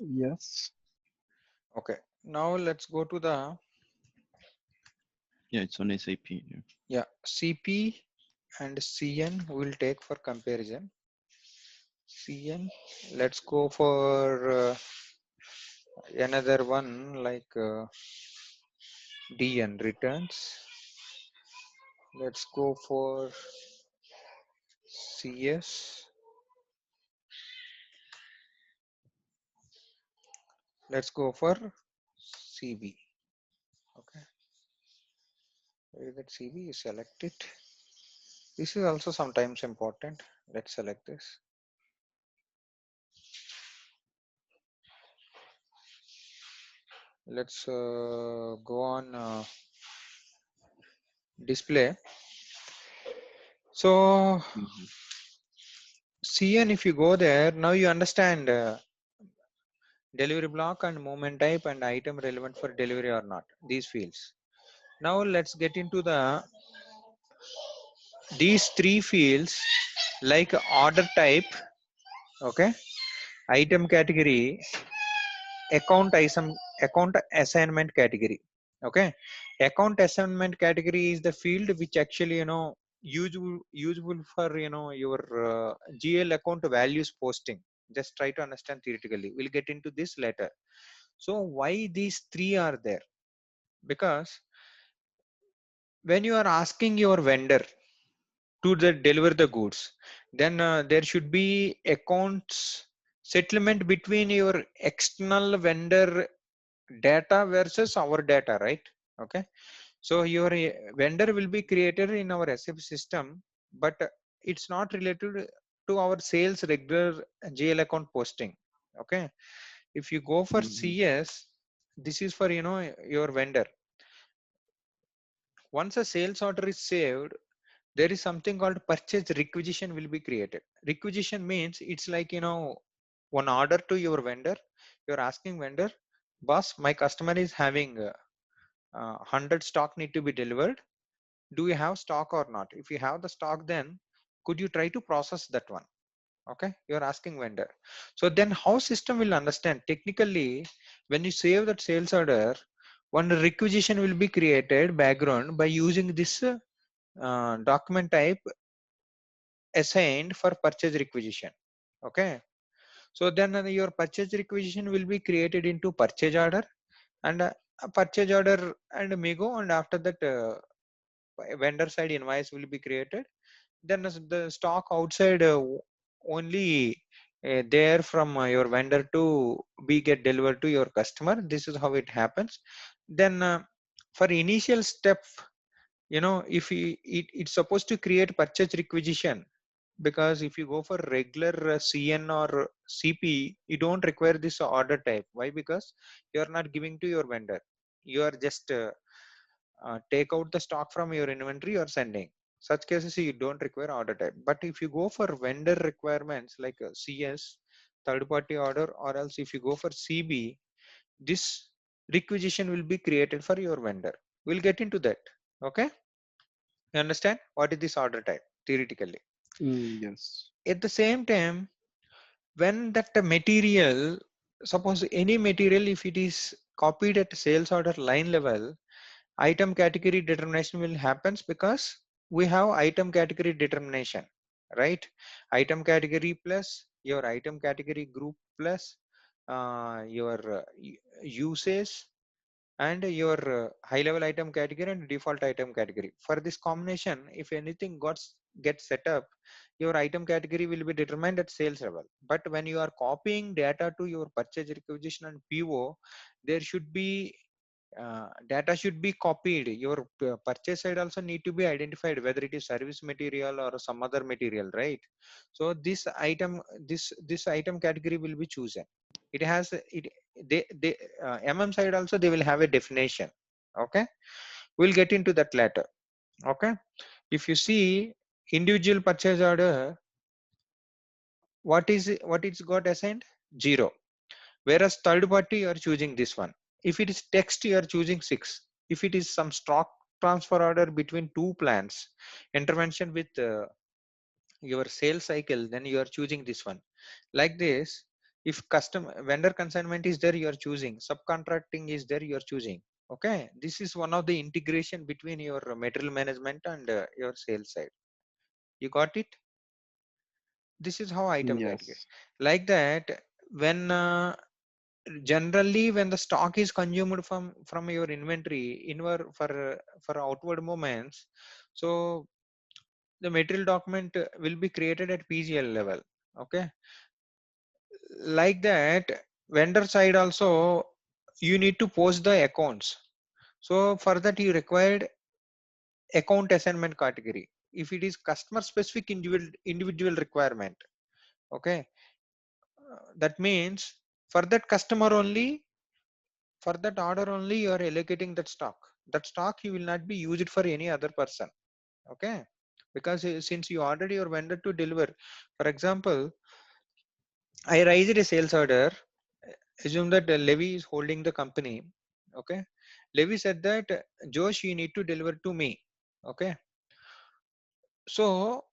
Yes. Okay, now let's go to the Yeah, it's on SAP. yeah CP and CN will take for comparison. CN, let's go for another one like DN returns. Let's go for CS. Let's go for CB. Okay, where that CB is select it. This is also sometimes important. Let's select this. Let's go on display. So Mhm. CN, if you go there, now you understand delivery block and movement type and item relevant for delivery or not, these fields. Now let's get into the these three fields like order type, okay, item category, account assignment category. Okay, account assignment category is the field which actually useful for your GL account values posting. Just try to understand theoretically, we'll get into this later. So why these three are there? Because when you are asking your vendor to deliver the goods, then there should be accounts settlement between your external vendor data versus our data, right? Okay, so your vendor will be created in our SAP system, but it's not related to our sales regular GL account posting. Okay, if you go for Mhm. CS, this is for your vendor. Once a sales order is saved, there is something called purchase requisition will be created. Requisition means it's like one order to your vendor. You're asking vendor, boss, my customer is having 100 stock need to be delivered. Do you have stock or not? If you have the stock, then could you try to process that one? Okay, you're asking vendor. So then how system will understand technically? When you save that sales order, one requisition will be created background by using this document type assigned for purchase requisition. Okay, so then your purchase requisition will be created into purchase order, and a purchase order and migo, and after that vendor side invoice will be created. Then the stock outside only there from your vendor to be get delivered to your customer. This is how it happens. Then for initial step, if it's supposed to create purchase requisition, because if you go for regular CN or CP, you don't require this order type. Why? Because you are not giving to your vendor. You are just take out the stock from your inventory or sending. Such cases you don't require order type. But if you go for vendor requirements like CS, third party order, or else if you go for CB, this requisition will be created for your vendor. We'll get into that. Okay, you understand what is this order type theoretically? Yes. At the same time, when that material, suppose any material, if it is copied at sales order line level, item category determination will happens, because we have item category determination, right? Item category plus your item category group plus your usage and your high level item category and default item category. For this combination, if anything gets set up, your item category will be determined at sales level. But when you are copying data to your purchase requisition and PO, there should be data should be copied. Your purchase side also need to be identified whether it is service material or some other material, right? So this item category will be chosen. It has it they side also they will have a definition. Okay, we'll get into that later. Okay, if you see individual purchase order, what it's got assigned? 0. Whereas third party you are choosing this one. If it is text you are choosing 6. If it is some stock transfer order between two plants, intervention with your sales cycle, then you are choosing this one. Like this, If custom vendor consignment is there, you are choosing. Subcontracting is there, you are choosing. Okay, this is one of the integration between your material management and your sales side. You got it? This is how item category. Yes. Like that, when generally when the stock is consumed from your inventory inward for outward movements, so the material document will be created at PGL level. Okay, like that, vendor side also you need to post the accounts. So for that you required account assignment category. If it is customer specific individual requirement, okay, that means for that customer only, for that order only you are allocating that stock. That stock you will not be used for any other person. Okay, because since you ordered your vendor to deliver, for example, I raised a sales order. Assume that Levi is holding the company. Okay, Levi said that Josh, you need to deliver to me. Okay, so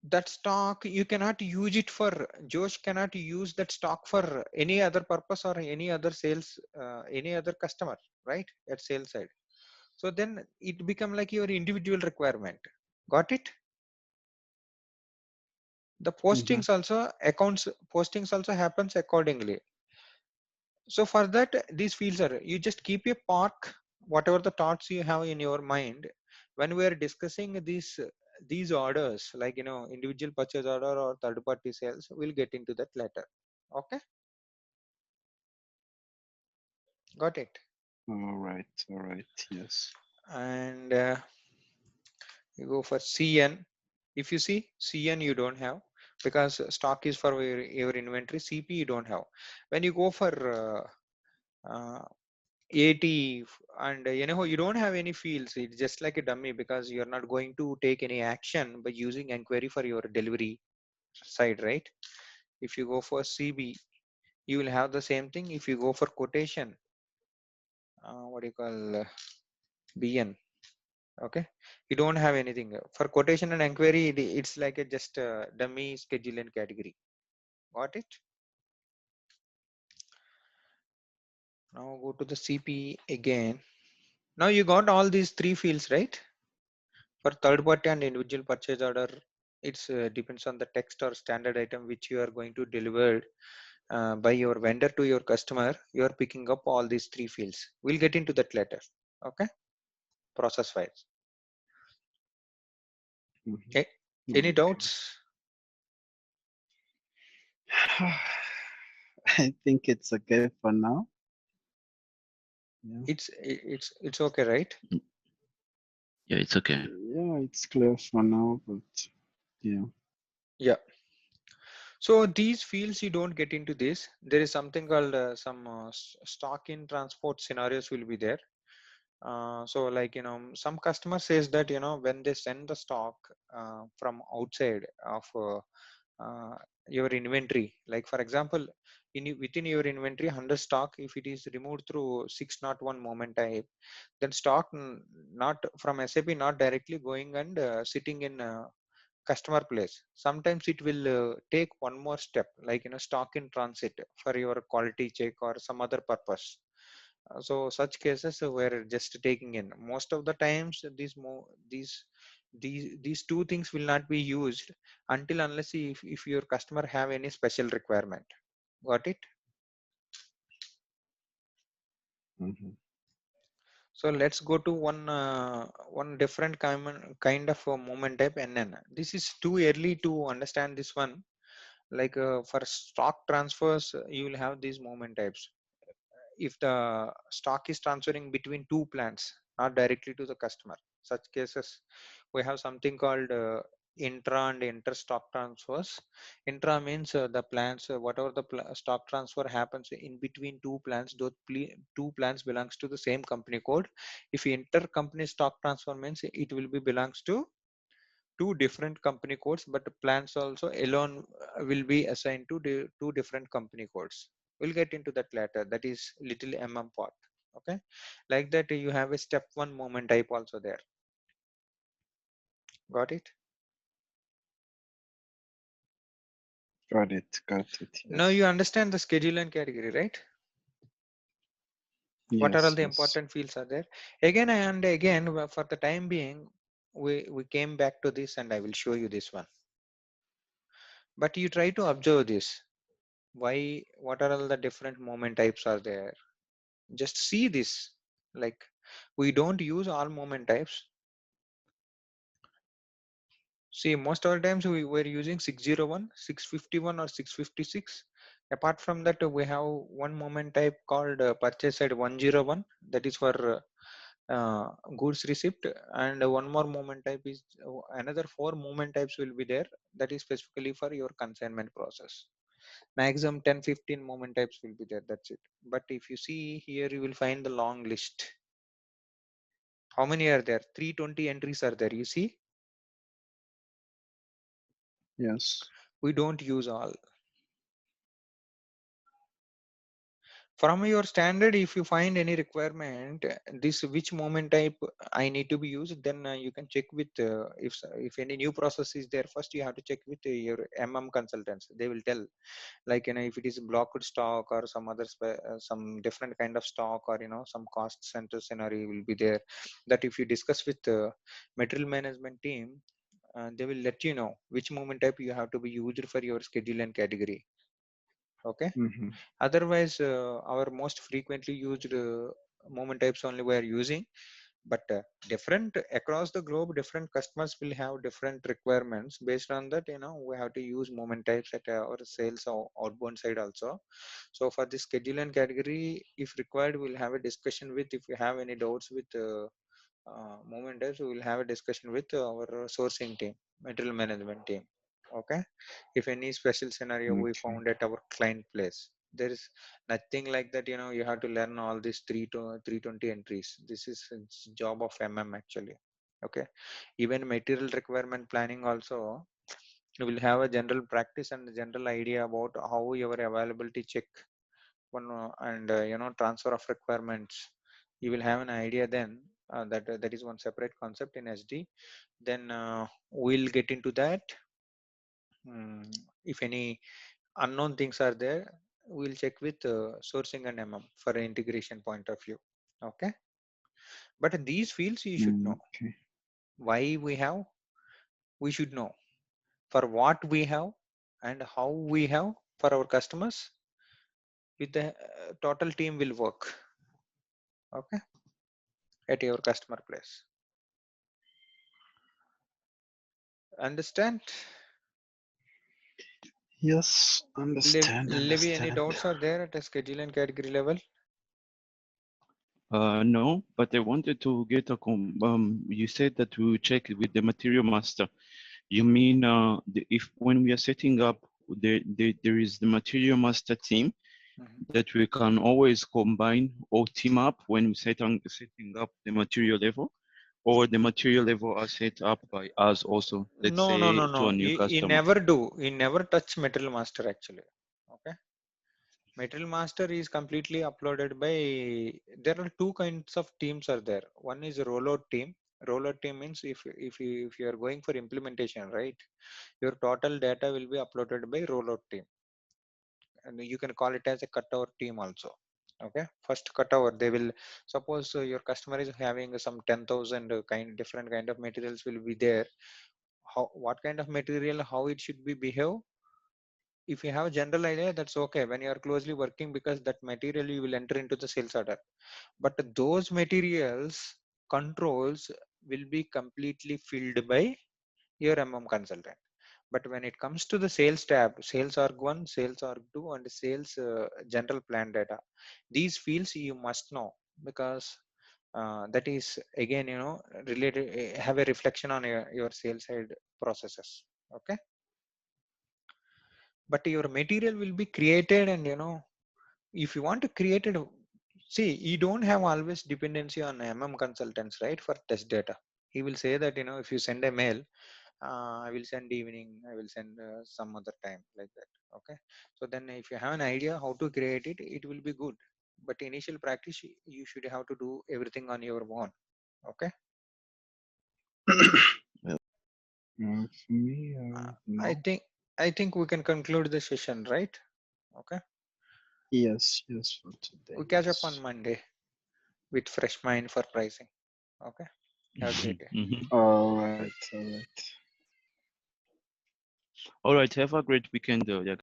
that stock you cannot use it for, Josh cannot use that stock for any other purpose or any other sales, any other customer, right? At sales side. So then it become like your individual requirement. Got it? The Mm-hmm. postings also, accounts postings also happens accordingly. So for that, these fields are, you just keep a park, whatever the thoughts you have in your mind. When we are discussing these orders, like individual purchase order or third party sales, we'll get into that later. Okay, got it. All right. All right. Yes. And you go for CN. If you see CN, you don't have, because stock is for your inventory. CP you don't have. When you go for uh, 80, and you don't have any fields, it's just like a dummy, because you're not going to take any action by using inquiry for your delivery side, right? If you go for CB, you will have the same thing. If you go for quotation, what do you call, BN, okay, you don't have anything for quotation and inquiry. It's like a just dummy schedule and category. Got it? Now go to the CP again. Now you got all these three fields, right? For third party and individual purchase order, it's depends on the text or standard item which you are going to deliver by your vendor to your customer. You are picking up all these three fields. We'll get into that later. Okay, process wise. Mm-hmm. Okay. Any Okay. doubts? I think it's okay for now. Yeah. It's okay, right? Yeah, it's okay. Yeah, it's clear for now, but yeah. Yeah. So these fields you don't get into this. There is something called some stock in transport scenarios will be there. So like some customer says that when they send the stock from outside of your inventory, like for example, within your inventory 100 stock, if it is removed through 601 moment type, then stock not from SAP, not directly going and sitting in customer place. Sometimes it will take one more step, like stock in transit for your quality check or some other purpose. So such cases we're just taking in. Most of the times these two things will not be used until unless if your customer have any special requirement. Got it? Mm-hmm. So let's go to one different kind of movement type, NN. This is too early to understand this one. Like for stock transfers, you will have these movement types. If the stock is transferring between two plants, not directly to the customer, such cases we have something called intra and inter stock transfers. Intra means the plants, whatever the stock transfer happens in between two plants, those two plants belongs to the same company code. If inter company stock transfer means it will be belongs to two different company codes, but the plans also alone will be assigned to two different company codes. We'll get into that later. That is little part. Okay, like that you have a step one moment type also there. Got it? Got it. Got it. Now you Yes. understand the schedule and category, right? What are all Yes. the Yes. important fields are there? Again and again, for the time being, we came back to this, and I will show you this one. But you try to observe this. Why? What are all the different moment types are there? Just see this. Like, we don't use all moment types. See, most of the times we were using 601, 651, or 656. Apart from that, we have one moment type called purchase at 101. That is for goods receipt, and one more moment type is another four moment types will be there. That is specifically for your consignment process. Maximum 10, 15 moment types will be there. That's it. But if you see here, you will find the long list. How many are there? 320 entries are there. You see, Yes. we don't use all. From your standard, if you find any requirement, this which moment type I need to be used, then you can check with if any new process is there. First, you have to check with your consultants. They will tell, like, if it is blocked stock or some other some different kind of stock, or some cost center scenario will be there. That if you discuss with the material management team, they will let you know which moment type you have to be used for your schedule and category. Okay. Mm-hmm. Otherwise, our most frequently used moment types only we are using. But different across the globe, different customers will have different requirements. Based on that, we have to use moment types at our sales or outbound side also. So for this schedule and category, if required, we'll have a discussion with, if you have any doubts with moment types, we will have a discussion with our sourcing team, material management team. Okay. If any special scenario we Okay. found at our client place, there is nothing like that. You have to learn all these 320 entries. This is job of actually. Okay. Even material requirement planning also, you will have a general practice and general idea about how your availability check one, and transfer of requirements. You will have an idea then. That is one separate concept in SD. Then we'll get into that. If any unknown things are there, we'll check with sourcing and for an integration point of view. Okay. But these fields you should know. Okay. Why we should know for what we have, and how we have for our customers. With the total team will work. Okay. At your customer place. Understand? Yes. Understand. Livy, any Understand. doubts are there at a schedule and category level? No, but I wanted to get you said that we will check with the material master. You mean if when we are setting up, there is the material master team Mhm. that we can always combine or team up when we setting up the material level, or the material level are set up by us also, let's No, no, say no, to no. a new You customer. never do. You never touch material master actually. Okay. Material master is completely uploaded by. There are two kinds of teams are there. One is a rollout team. Rollout team means if you are going for implementation, right? Your total data will be uploaded by rollout team, and you can call it as a cutover team also. Okay. First cutover, they will suppose your customer is having some 10,000 different kind of materials will be there. How, what kind of material, how it should be behave. If you have a general idea, that's okay when you are closely working, because that material you will enter into the sales order. But those materials controls will be completely filled by your consultant. But when it comes to the sales tab, sales org 1, sales org 2, and sales general plan data, these fields you must know, because that is again related, have a reflection on your sales side processes. Okay. But your material will be created, and if you want to create it, see, you don't have always dependency on consultants, right? For test data, he will say that if you send a mail, I will send evening, I will send some other time, like that. Okay. So then if you have an idea how to create it, it will be good. But initial practice, you should have to do everything on your own. Okay. For me, I no. think I think we can conclude the session, right? Okay. Yes, yes, for today. We catch up Yes. on Monday with fresh mind for pricing. Okay. Have a great day. All right, all right. All right. Have a great weekend, yeah,